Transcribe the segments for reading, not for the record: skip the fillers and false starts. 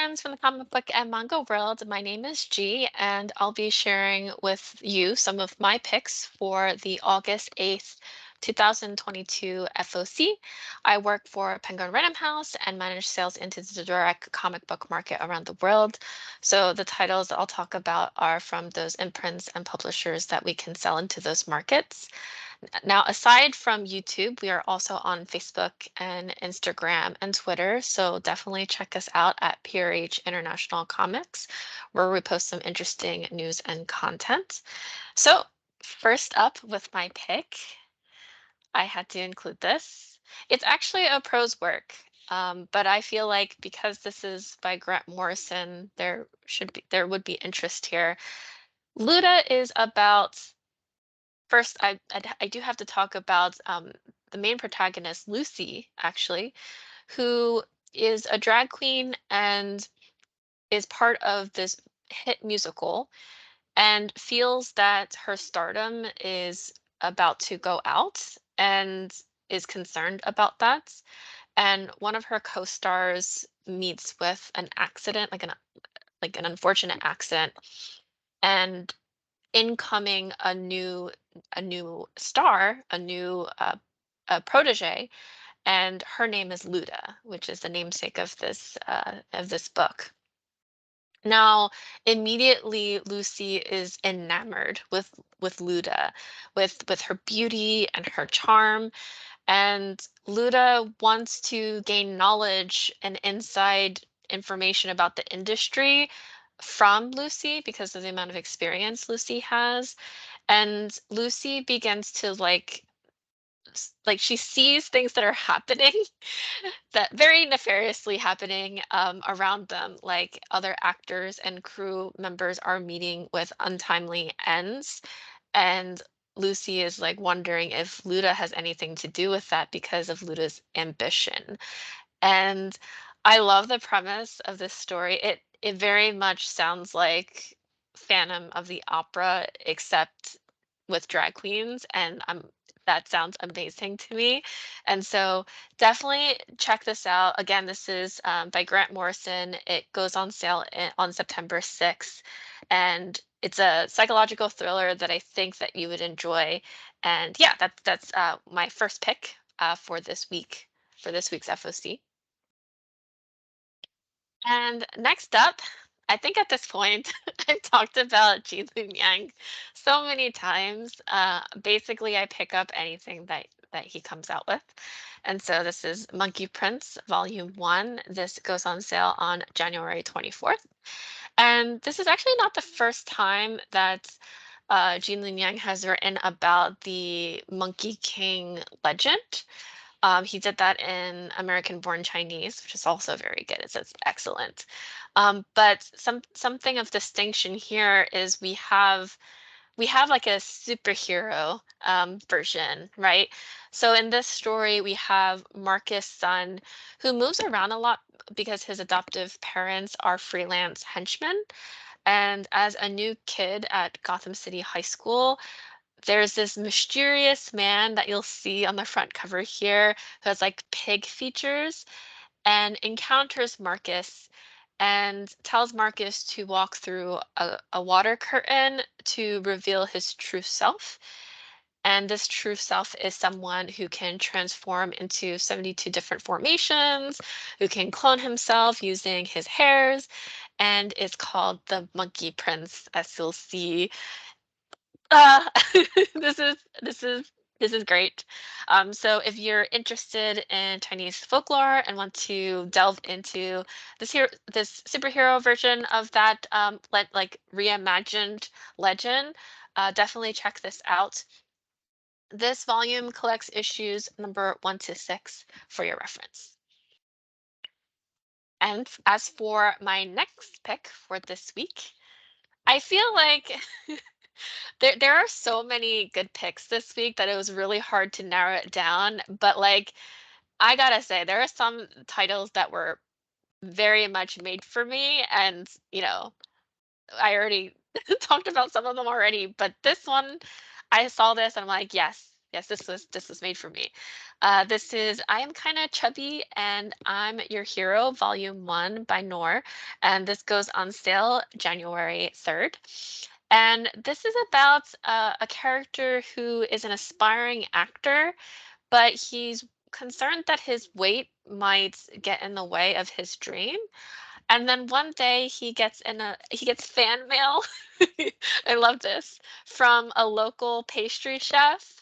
friends from the comic book and manga world. My name is G, and I'll be sharing with you some of my picks for the August 8th, 2022 FOC. I work for Penguin Random House and manage sales into the direct comic book market around the world. So the titles I'll talk about are from those imprints and publishers that we can sell into those markets. Now, aside from YouTube, we are also on Facebook and Instagram and Twitter. So definitely check us out at PRH International Comics, where we post some interesting news and content. So first up with my pick, I had to include this. It's actually a prose work, but I feel like because this is by Grant Morrison, there would be interest here. Luda is about First, I do have to talk about the main protagonist, Lucy, actually, who is a drag queen and is part of this hit musical and feels that her stardom is about to go out and is concerned about that. And one of her co-stars meets with an accident, like an unfortunate accident, and incoming a new star, a protege, and her name is Luda, which is the namesake of this book. Now, immediately Lucy is enamored with Luda, with her beauty and her charm, and Luda wants to gain knowledge and inside information about the industry from Lucy because of the amount of experience Lucy has. And Lucy begins to like she sees things that are happening that very nefariously happening around them, like other actors and crew members are meeting with untimely ends, and Lucy is like wondering if Luda has anything to do with that because of Luda's ambition. And I love the premise of this story. It very much sounds like Phantom of the Opera, except with drag queens, and that sounds amazing to me. And so definitely check this out. Again, this is by Grant Morrison. It goes on sale on September 6th, and it's a psychological thriller that I think that you would enjoy. And yeah, that's my first pick for this week for this week's FOC. And next up, I think at this point, I've talked about Jilin Yang so many times. Basically, I pick up anything that he comes out with. And so this is Monkey Prince Volume 1. This goes on sale on January 24th. And this is actually not the first time that Jilin Yang has written about the Monkey King legend. He did that in American Born Chinese, which is also very good. It's excellent. But something of distinction here is we have like a superhero version, right? So in this story, we have Marcus' son who moves around a lot because his adoptive parents are freelance henchmen. And as a new kid at Gotham City High School, there's this mysterious man that you'll see on the front cover here who has like pig features and encounters Marcus and tells Marcus to walk through a water curtain to reveal his true self. And this true self is someone who can transform into 72 different formations, who can clone himself using his hairs, and is called the Monkey Prince, as you'll see. Uh, this is this is this is great. So if you're interested in Chinese folklore and want to delve into this superhero version of that like reimagined legend, definitely check this out. This volume collects issues number 1 to 6 for your reference. And as for my next pick for this week, I feel like there are so many good picks this week that it was really hard to narrow it down, but, like, I gotta say, there are some titles that were very much made for me, and, I already talked about some of them already, but this one, I saw this and I'm like, "Yes, Yes, this was made for me. This is I Am Kinda Chubby and I'm Your Hero, Volume 1 by Noor, and this goes on sale January 3rd. And this is about a character who is an aspiring actor, but he's concerned that his weight might get in the way of his dream. And then one day he gets fan mail. I love this from a local pastry chef,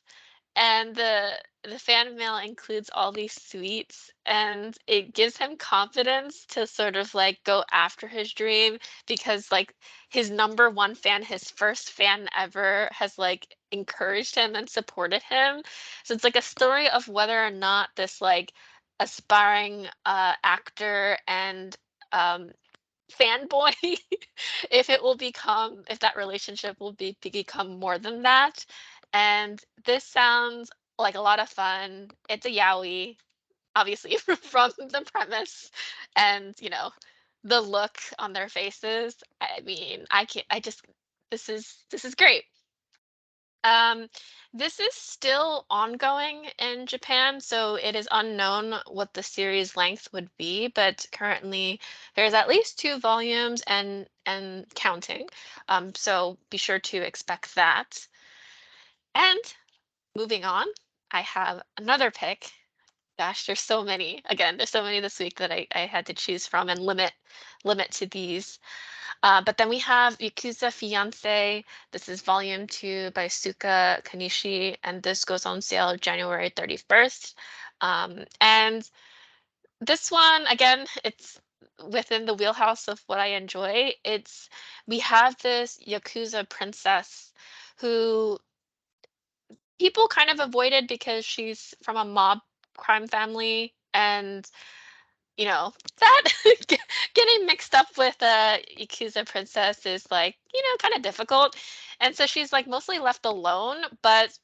and the fan mail includes all these sweets, and it gives him confidence to sort of like go after his dream because like his number one fan, his first fan ever, has like encouraged him and supported him. So it's like a story of whether or not this like aspiring actor and um fanboy if that relationship will become more than that. And this sounds like a lot of fun. It's a yaoi, obviously, from the premise and the look on their faces. I mean, I can't I just this is great. Um, this is still ongoing in Japan, so it is unknown what the series length would be, but currently there's at least 2 volumes and counting. So be sure to expect that. And moving on, I have another pick. Gosh, there's so many. Again, there's so many this week that I had to choose from and limit to these. But then we have Yakuza Fiancé. This is volume 2 by Suka Kanishi, and this goes on sale January 31st. And this one, again, it's within the wheelhouse of what I enjoy. We have this Yakuza princess who people kind of avoided because she's from a mob crime family, and that getting mixed up with a Yakuza princess is like, kind of difficult. And so she's like mostly left alone, but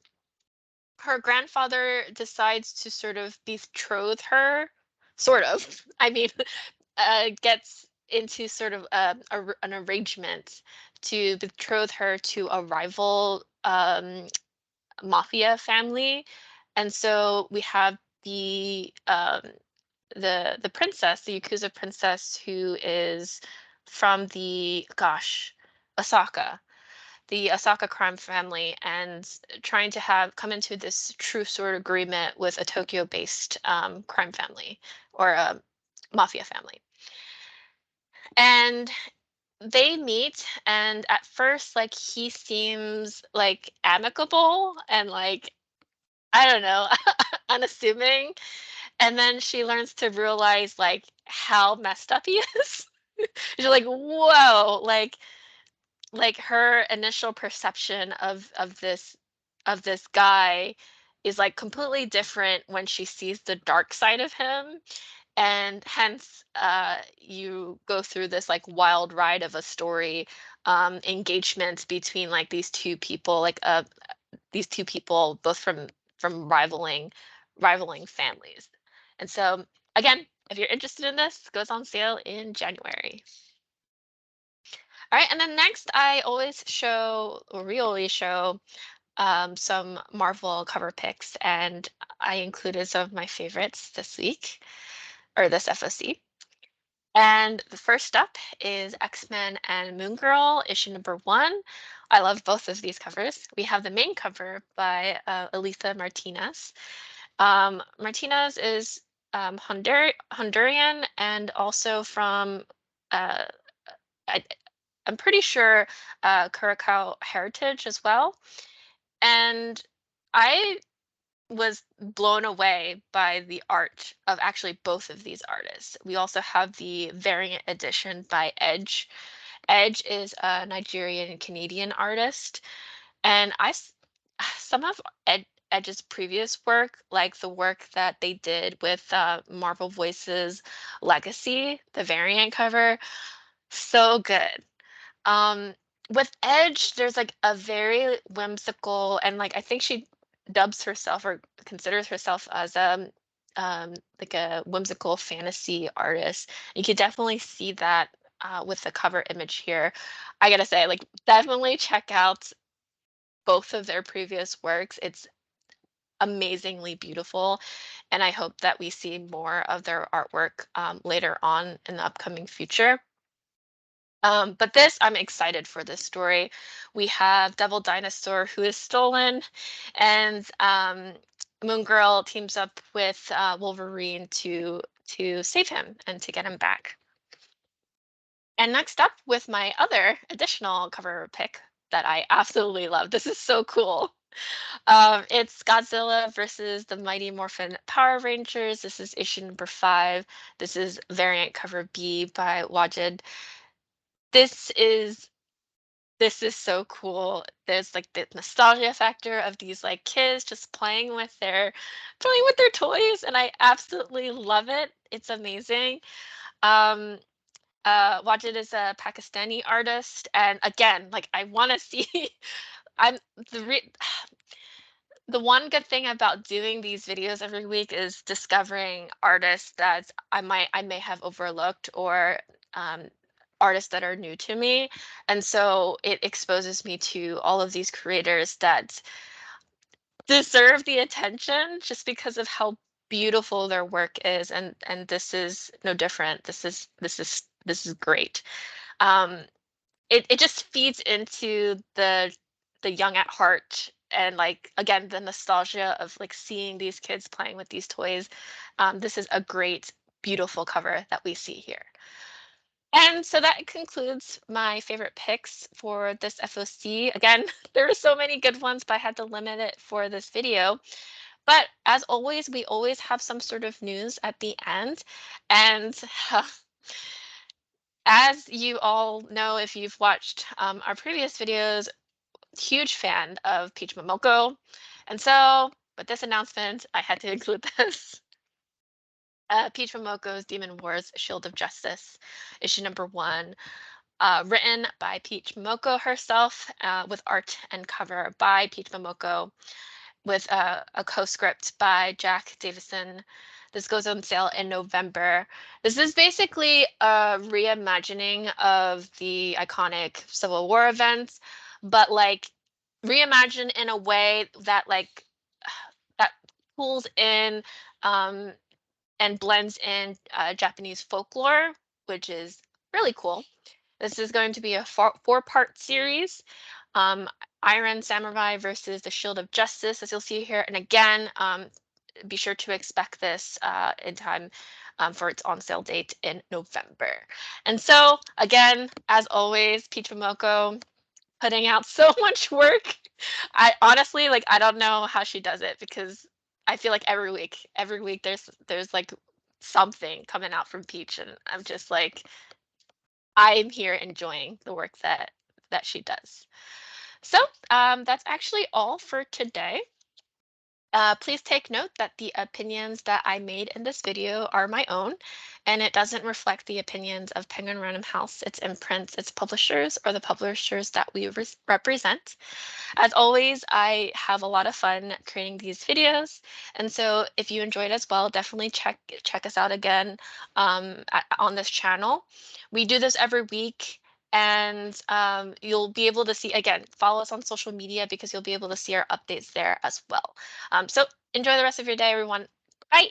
her grandfather decides to sort of betroth her, sort of. I mean, gets into sort of an arrangement to betroth her to a rival mafia family. And so we have the princess, the Yakuza princess, who is from Osaka, the Osaka crime family, and trying to have come into this true sort of agreement with a Tokyo-based crime family or a mafia family. And they meet, and at first, like he seems like amicable and like I don't know, unassuming. And then she learns to realize, like, how messed up he is. You're like, "Whoa," like, her initial perception of this guy is, like, completely different when she sees the dark side of him, and hence, you go through this, like, wild ride of a story, engagement between, like, these 2 people, both from rivaling families. And so, again, if you're interested in this, it goes on sale in January. All right, and then next, I always show, or we always show, some Marvel cover picks, and I included some of my favorites this week, or this FOC. And the first up is X-Men and Moon Girl, issue number 1. I love both of these covers. We have the main cover by Elisa Martinez. Martinez is Honduran and also from, uh, I, I'm pretty sure, Curacao heritage as well. And I was blown away by the art of actually both of these artists. We also have the variant edition by Edge. Edge is a Nigerian Canadian artist, and some of Edge's previous work, like the work that they did with Marvel Voices Legacy, the variant cover, so good. Um, with Edge, there's like a very whimsical, and like I think she dubs herself or considers herself as like a whimsical fantasy artist. You could definitely see that with the cover image here. I gotta say, like, definitely check out both of their previous works. It's amazingly beautiful, and I hope that we see more of their artwork later on in the upcoming future. But this, I'm excited for this story. We have Devil Dinosaur who is stolen, and Moon Girl teams up with Wolverine to save him and to get him back. And next up with my other additional cover pick that I absolutely love. This is so cool. It's Godzilla versus the Mighty Morphin Power Rangers. This is issue number 5. This is variant cover B by Wajid. This is this is so cool. There's like the nostalgia factor of these like kids just playing with their toys, and I absolutely love it. It's amazing. Um, Wajid is a Pakistani artist, and again, like I want to see. I'm the re- the one good thing about doing these videos every week is discovering artists that I may have overlooked, or um, artists that are new to me, and so it exposes me to all of these creators that deserve the attention just because of how beautiful their work is, and this is no different. This is great. um it just feeds into the young at heart, and like again the nostalgia of like seeing these kids playing with these toys. This is a great, beautiful cover that we see here. And so that concludes my favorite picks for this FOC. Again, there are so many good ones, but I had to limit it for this video. But as always, we always have some sort of news at the end. And as you all know, if you've watched our previous videos, huge fan of Peach Momoko. And so with this announcement, I had to include this. Peach Momoko's Demon Wars Shield of Justice, issue number 1, written by Peach Momoko herself, with art and cover by Peach Momoko, with a co-script by Jack Davison. This goes on sale in November. This is basically a reimagining of the iconic Civil War events, but like reimagined in a way that like that pulls in um, and blends in Japanese folklore, which is really cool. This is going to be a four-part series. Um, Iron Samurai versus the Shield of Justice, as you'll see here. And again, be sure to expect this in time for its on sale date in November. And so, again, as always, Peach Momoko putting out so much work. I honestly, like, I don't know how she does it, because I feel like every week there's like something coming out from Peach, and I'm just like, I'm here enjoying the work that she does. So that's actually all for today. Please take note that the opinions that I made in this video are my own, and it doesn't reflect the opinions of Penguin Random House, its imprints, its publishers, or the publishers that we represent. As always, I have a lot of fun creating these videos, and so if you enjoyed as well, definitely check us out again on this channel. We do this every week, and you'll be able to see, again, follow us on social media because you'll be able to see our updates there as well. So enjoy the rest of your day, everyone. Bye.